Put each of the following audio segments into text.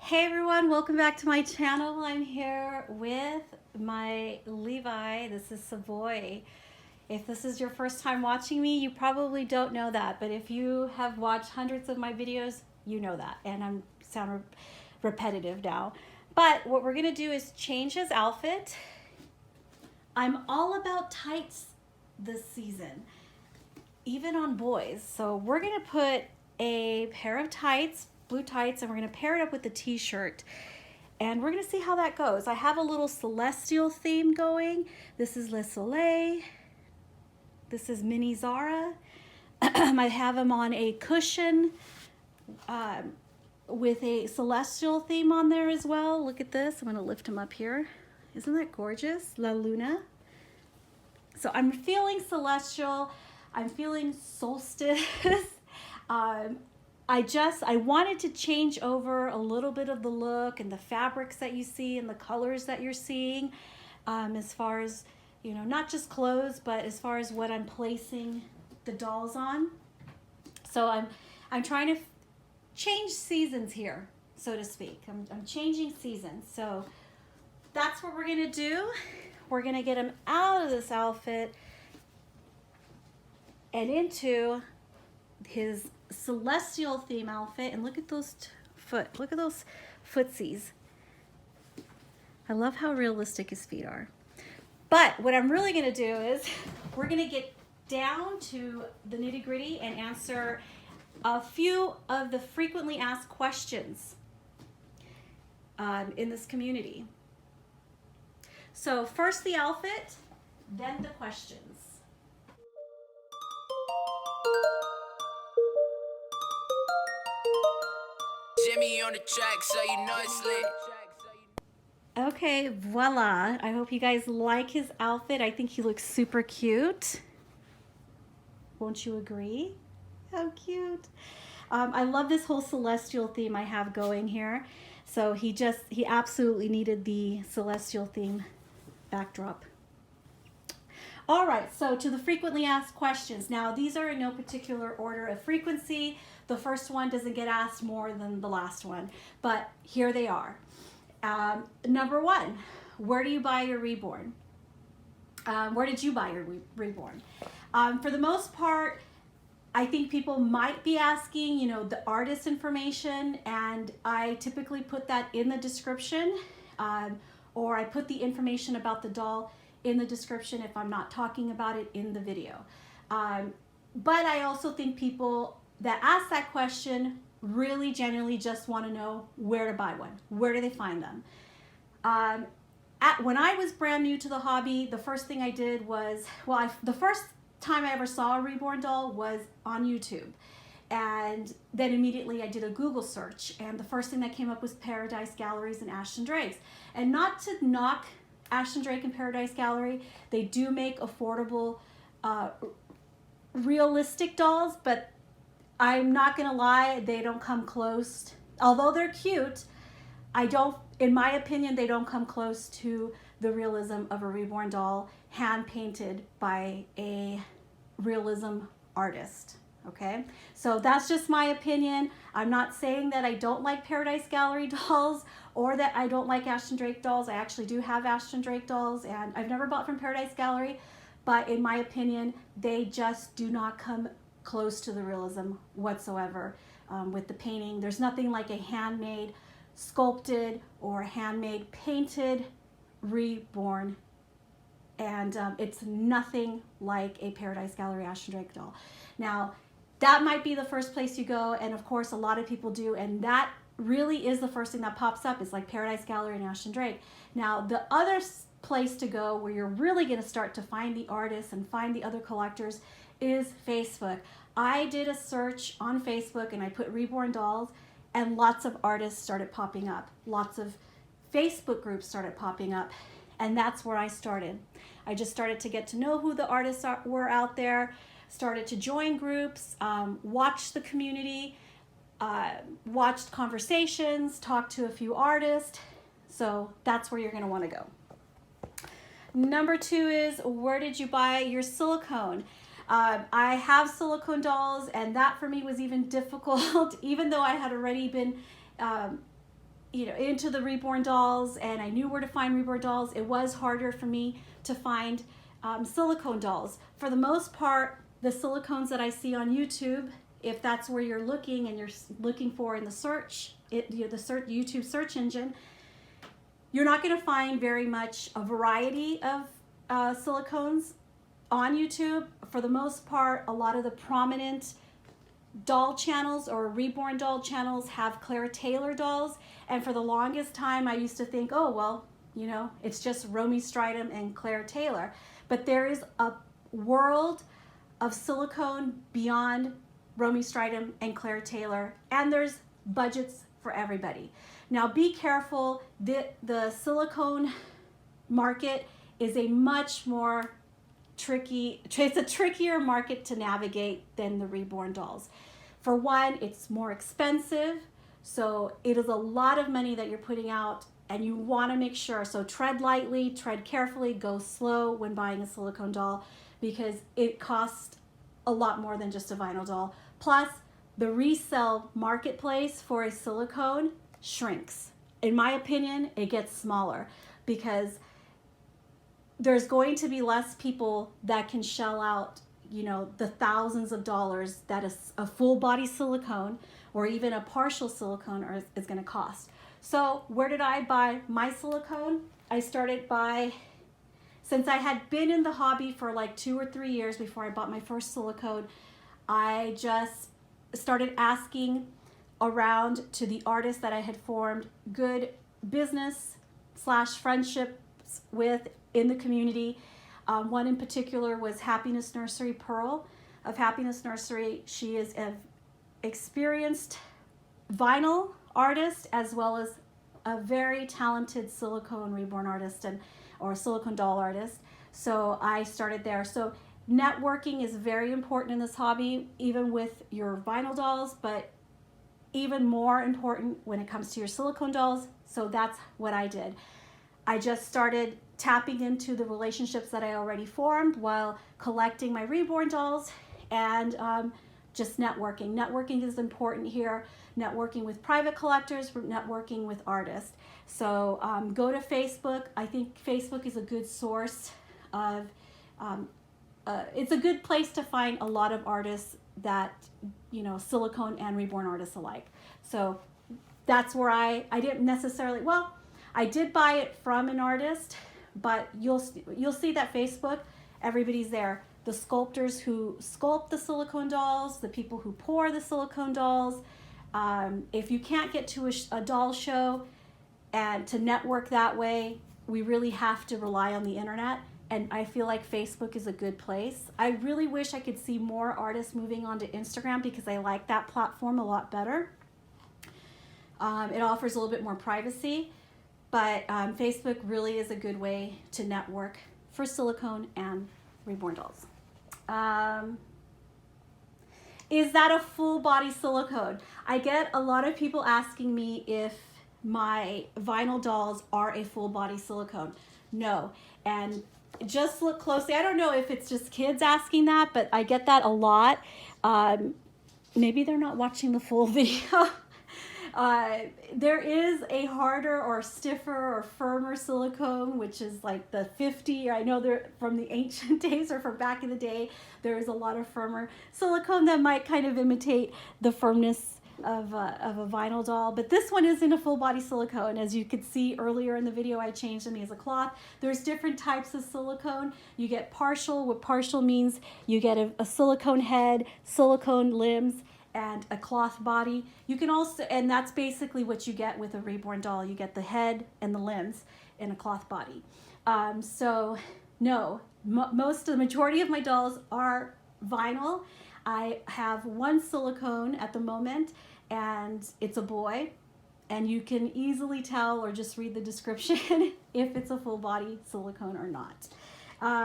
Hey everyone, welcome back to my channel. I'm here with my Levi. This is Savoy. If this is your first time watching me, you probably don't know that, but if you have watched hundreds of my videos, you know that, and I'm sound repetitive now. But what we're gonna do is change his outfit. I'm all about tights this season, even on boys. So we're gonna put a pair of tights, blue tights, and we're gonna pair it up with the t-shirt. And we're gonna see how that goes. I have a little celestial theme going. This is Le Soleil. This is Mini Zara. I have them on a cushion with a celestial theme on there as well. Look at this, I'm gonna lift them up here. Isn't that gorgeous? La Luna. So I'm feeling celestial. I'm feeling solstice. I wanted to change over a little bit of the look and the fabrics that you see and the colors that you're seeing, as far as, you know, not just clothes, but as far as what I'm placing the dolls on. So I'm trying to change seasons here, so to speak. I'm changing seasons. So that's what we're gonna do. We're gonna get him out of this outfit and into his celestial theme outfit. And look at those look at those footsies. I love how realistic his feet are. But what I'm really gonna do is we're gonna get down to the nitty-gritty and answer a few of the frequently asked questions in this community. So first the outfit, then the questions. Jimmy on the track, so you know it's lit. Okay, voila. I hope you guys like his outfit. I think he looks super cute. Won't you agree? How cute. I love this whole celestial theme I have going here. So he absolutely needed the celestial theme backdrop. All right, so to the frequently asked questions. Now, these are in no particular order of frequency. The first one doesn't get asked more than the last one, but here they are. Number one, where do you buy your Reborn? Where did you buy your Reborn? For the most part, I think people might be asking, you know, the artist information, and I typically put that in the description, or I put the information about the doll in the description if I'm not talking about it in the video. But I also think people that ask that question really genuinely just want to know where to buy one. Where do they find them? When I was brand new to the hobby, the first thing I did was, the first time I ever saw a Reborn doll was on YouTube. And then immediately I did a Google search, and the first thing that came up was Paradise Galleries and Ashton Drake's. And not to knock Ashton Drake and Paradise Gallery, they do make affordable, realistic dolls, but I'm not gonna lie, they don't come close. Although they're cute, in my opinion, they don't come close to the realism of a Reborn doll hand painted by a realism artist. Okay, so that's just my opinion. I'm not saying that I don't like Paradise Gallery dolls or that I don't like Ashton Drake dolls. I actually do have Ashton Drake dolls, and I've never bought from Paradise Gallery, but in my opinion, they just do not come close to the realism whatsoever with the painting. There's nothing like a handmade sculpted or handmade painted Reborn, and it's nothing like a Paradise Gallery Ashton Drake doll. Now, that might be the first place you go, and of course a lot of people do, and that really is the first thing that pops up, is like Paradise Gallery and Ashton Drake. Now, the other place to go where you're really going to start to find the artists and find the other collectors is Facebook. I did a search on Facebook and I put Reborn dolls, and lots of artists started popping up. Lots of Facebook groups started popping up, and that's where I started. I just started to get to know who the artists were out there, started to join groups, watch the community, watched conversations, talked to a few artists. So that's where you're going to want to go. Number two is, where did you buy your silicone? I have silicone dolls, and that for me was even difficult, even though I had already been into the Reborn dolls, and I knew where to find Reborn dolls, it was harder for me to find silicone dolls. For the most part, the silicones that I see on YouTube, if that's where you're looking and you're looking for in the search, YouTube search engine, you're not going to find very much a variety of silicones on YouTube. For the most part, a lot of the prominent doll channels or Reborn doll channels have Clara Taylor dolls, and for the longest time I used to think, oh well, it's just Romy Stridham and Clara Taylor, but there is a world of silicone beyond Romy Stridham and Clara Taylor, and there's budgets for everybody. Now be careful, the silicone market is a much more it's a trickier market to navigate than the Reborn dolls. For one, it's more expensive, so it is a lot of money that you're putting out, and you want to make sure, so tread lightly, tread carefully, go slow when buying a silicone doll, because it costs a lot more than just a vinyl doll. Plus, the resale marketplace for a silicone shrinks. In my opinion, it gets smaller because there's going to be less people that can shell out, the thousands of dollars that a full body silicone or even a partial silicone is going to cost. So where did I buy my silicone? I started since I had been in the hobby for like 2 or 3 years before I bought my first silicone, I just started asking around to the artists that I had formed good business/friendships with in the community. One in particular was Happiness Nursery Pearl of Happiness Nursery. She is an experienced vinyl artist as well as a very talented silicone Reborn artist or silicone doll artist. So I started there. So networking is very important in this hobby, even with your vinyl dolls, but even more important when it comes to your silicone dolls. So that's what I did. I just started tapping into the relationships that I already formed while collecting my Reborn dolls and just networking. Networking is important here. Networking with private collectors, networking with artists. So go to Facebook. I think Facebook is a good source of, it's a good place to find a lot of artists that, silicone and Reborn artists alike. So that's where I didn't necessarily, well, I did buy it from an artist, but you'll see that Facebook, everybody's there. The sculptors who sculpt the silicone dolls, the people who pour the silicone dolls. If you can't get to a doll show and to network that way, we really have to rely on the internet. And I feel like Facebook is a good place. I really wish I could see more artists moving on to Instagram because I like that platform a lot better. It offers a little bit more privacy. But Facebook really is a good way to network for silicone and Reborn dolls. Is that a full body silicone? I get a lot of people asking me if my vinyl dolls are a full body silicone. No. And just look closely. I don't know if it's just kids asking that, but I get that a lot. Maybe they're not watching the full video. There is a harder or stiffer or firmer silicone, which is like the 50. I know they're from the ancient days or from back in the day. There is a lot of firmer silicone that might kind of imitate the firmness of a vinyl doll. But this one isn't a full body silicone. As you could see earlier in the video, I changed them as a cloth. There's different types of silicone. You get partial. What partial means, you get a silicone head, silicone limbs, and a cloth body. You can also, and that's basically what you get with a Reborn doll. You get the head and the limbs in a cloth body. So no, the majority of my dolls are vinyl. I have one silicone at the moment, and it's a boy, and you can easily tell or just read the description if it's a full body silicone or not.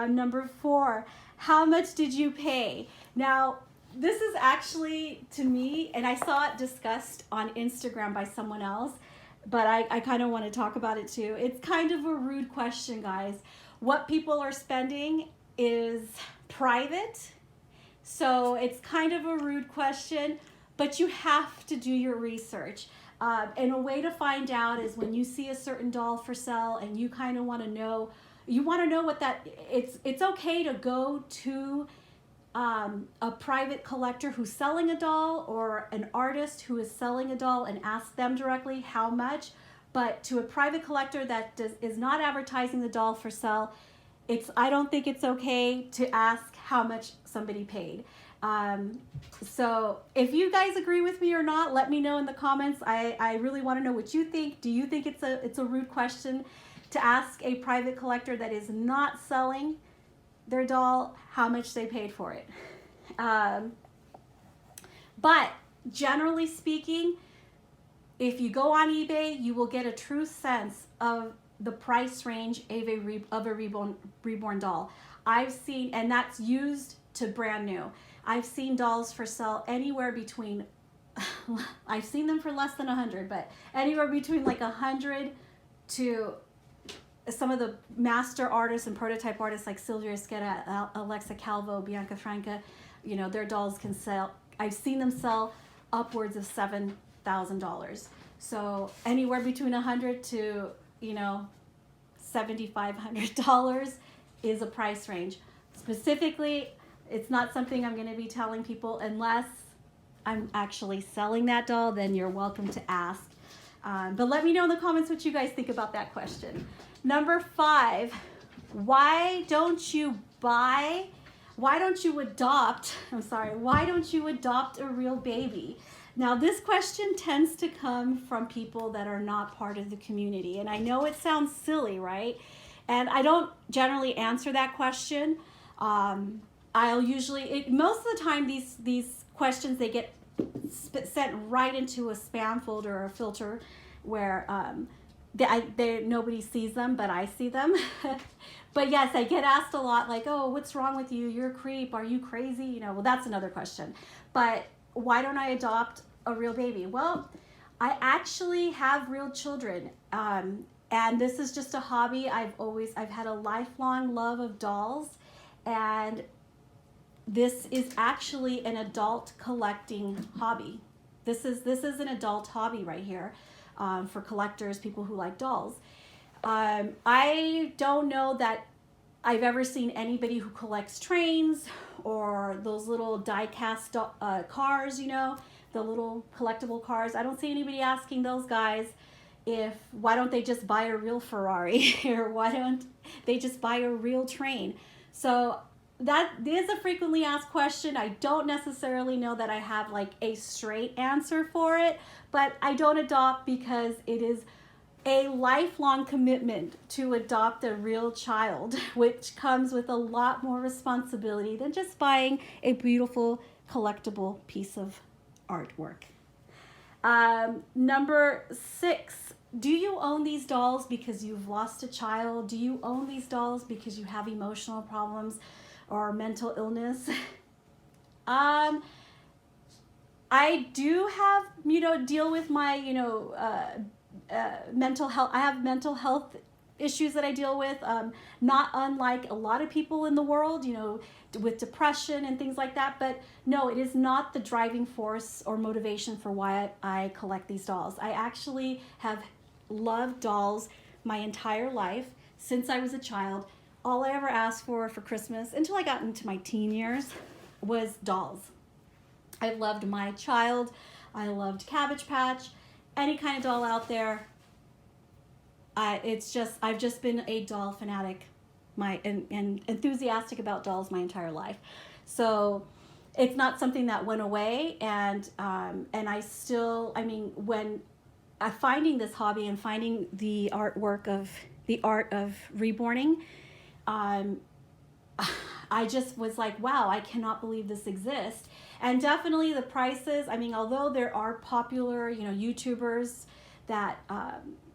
Number 4, how much did you pay? Now, this is actually, to me, and I saw it discussed on Instagram by someone else, but I kind of want to talk about it too. It's kind of a rude question, guys. What people are spending is private, so it's kind of a rude question, but you have to do your research. And a way to find out is when you see a certain doll for sale and you kind of want to know, what that, it's okay to go to a private collector who's selling a doll or an artist who is selling a doll and ask them directly how much. But to a private collector that is not advertising the doll for sale, I don't think it's okay to ask how much somebody paid. So if you guys agree with me or not, let me know in the comments. I really want to know what you think. Do you think it's a rude question to ask a private collector that is not selling their doll how much they paid for it? But generally speaking, if you go on eBay, you will get a true sense of the price range of a reborn doll. I've seen, and that's used to brand new. I've seen dolls for sale anywhere between, I've seen them for less than 100, but anywhere between like 100 to some of the master artists and prototype artists like Sylvia Esqueda, Alexa Calvo, Bianca Franca, their dolls can sell. I've seen them sell upwards of $7,000. So anywhere between 100 to $7,500 is a price range. Specifically, it's not something I'm going to be telling people unless I'm actually selling that doll. Then you're welcome to ask. But let me know in the comments what you guys think about that question. Number 5, why don't you adopt a real baby? Now, this question tends to come from people that are not part of the community. And I know it sounds silly, right? And I don't generally answer that question. I'll usually, most of the time, these questions, they get sent right into a spam folder or a filter where nobody sees them, but I see them. But yes, I get asked a lot like, oh, what's wrong with you? You're a creep. Are you crazy? Well, that's another question. But why don't I adopt a real baby? Well, I actually have real children. And this is just a hobby. I've had a lifelong love of dolls. And this is actually an adult collecting hobby. This is an adult hobby right here for collectors, people who like dolls. I don't know that I've ever seen anybody who collects trains or those little die-cast cars, the little collectible cars. I don't see anybody asking those guys why don't they just buy a real Ferrari or why don't they just buy a real train? So that is a frequently asked question. I don't necessarily know that I have like a straight answer for it, but I don't adopt because it is a lifelong commitment to adopt a real child, which comes with a lot more responsibility than just buying a beautiful collectible piece of artwork. Number 6, do you own these dolls because you've lost a child? Do you own these dolls because you have emotional problems or mental illness? I do have, deal with my, mental health. I have mental health issues that I deal with, not unlike a lot of people in the world, with depression and things like that. But no, it is not the driving force or motivation for why I collect these dolls. I actually have loved dolls my entire life since I was a child. All I ever asked for Christmas until I got into my teen years was dolls. I loved My Child. I loved Cabbage Patch. Any kind of doll out there. I've just been a doll fanatic, and enthusiastic about dolls my entire life. So it's not something that went away, and I still, when finding this hobby and finding the art of reborning, I just was like, wow, I cannot believe this exists. And definitely the prices, although there are popular, YouTubers that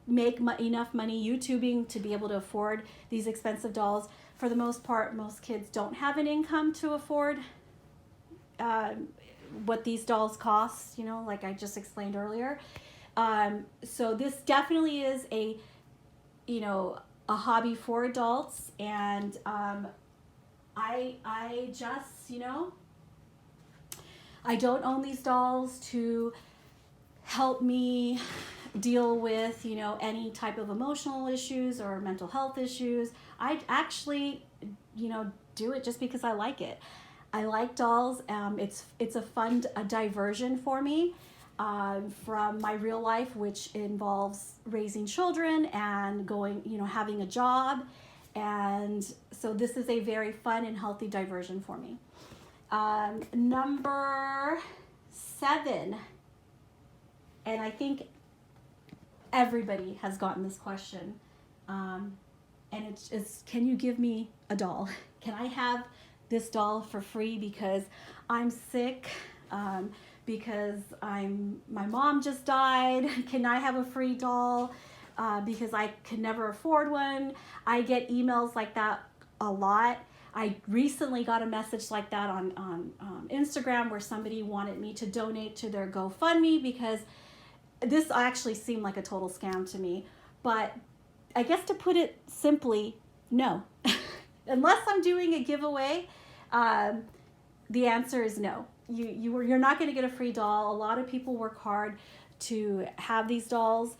make enough money YouTubing to be able to afford these expensive dolls, for the most part, most kids don't have an income to afford what these dolls cost, like I just explained earlier. So this definitely is a hobby for adults, and I just, I don't own these dolls to help me deal with, you know, any type of emotional issues or mental health issues. I actually, you know, do it just because I like it. I like dolls. It's a fun a diversion for me from my real life, which involves raising children and going, you know, having a job. And so this is a very fun and healthy diversion for me. Number 7, and I think everybody has gotten this question, and it's can you give me a doll? Can I have this doll for free because I'm sick, because my mom just died? Can I have a free doll because I could never afford one? I get emails like that a lot. I recently got a message like that on Instagram where somebody wanted me to donate to their GoFundMe because this actually seemed like a total scam to me. But I guess to put it simply, no. Unless I'm doing a giveaway, the answer is no. You're not going to get a free doll. A lot of people work hard to have these dolls.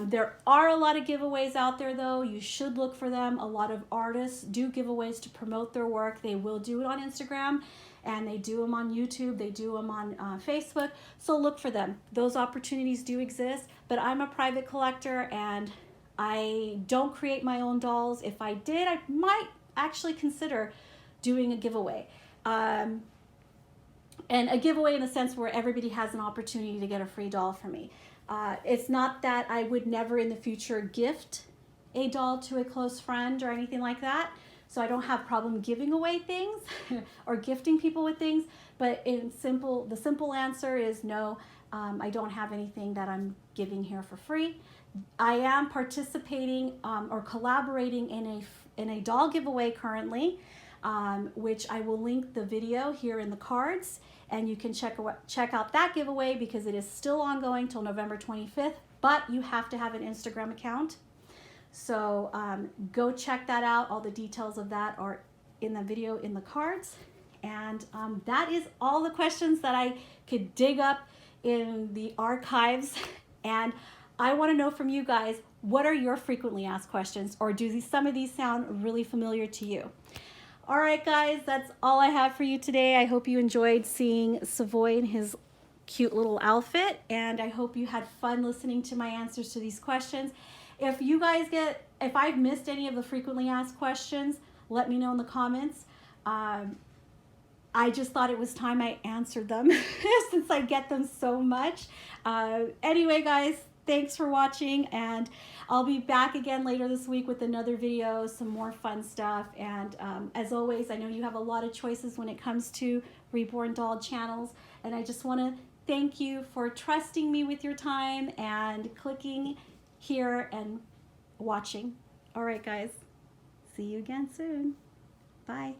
There are a lot of giveaways out there, though. You should look for them. A lot of artists do giveaways to promote their work. They will do it on Instagram, and they do them on YouTube. They do them on Facebook. So look for them. Those opportunities do exist. But I'm a private collector, and I don't create my own dolls. If I did, I might actually consider doing a giveaway. And a giveaway in the sense where everybody has an opportunity to get a free doll from me. It's not that I would never in the future gift a doll to a close friend or anything like that. So I don't have problem giving away things or gifting people with things. But the simple answer is no. I don't have anything that I'm giving here for free. I am participating or collaborating in a doll giveaway currently, which I will link the video here in the cards. And you can check out that giveaway because it is still ongoing till November 25th, but you have to have an Instagram account. So go check that out. All the details of that are in the video in the cards. And that is all the questions that I could dig up in the archives. And I want to know from you guys, what are your frequently asked questions? Or do some of these sound really familiar to you? All right, guys, that's all I have for you today. I hope you enjoyed seeing Savoy in his cute little outfit, and I hope you had fun listening to my answers to these questions. If I've missed any of the frequently asked questions, let me know in the comments. I just thought it was time I answered them since I get them so much. Anyway, guys, thanks for watching, and I'll be back again later this week with another video, some more fun stuff. And as always, I know you have a lot of choices when it comes to Reborn Doll channels, and I just want to thank you for trusting me with your time and clicking here and watching. All right, guys, see you again soon. Bye.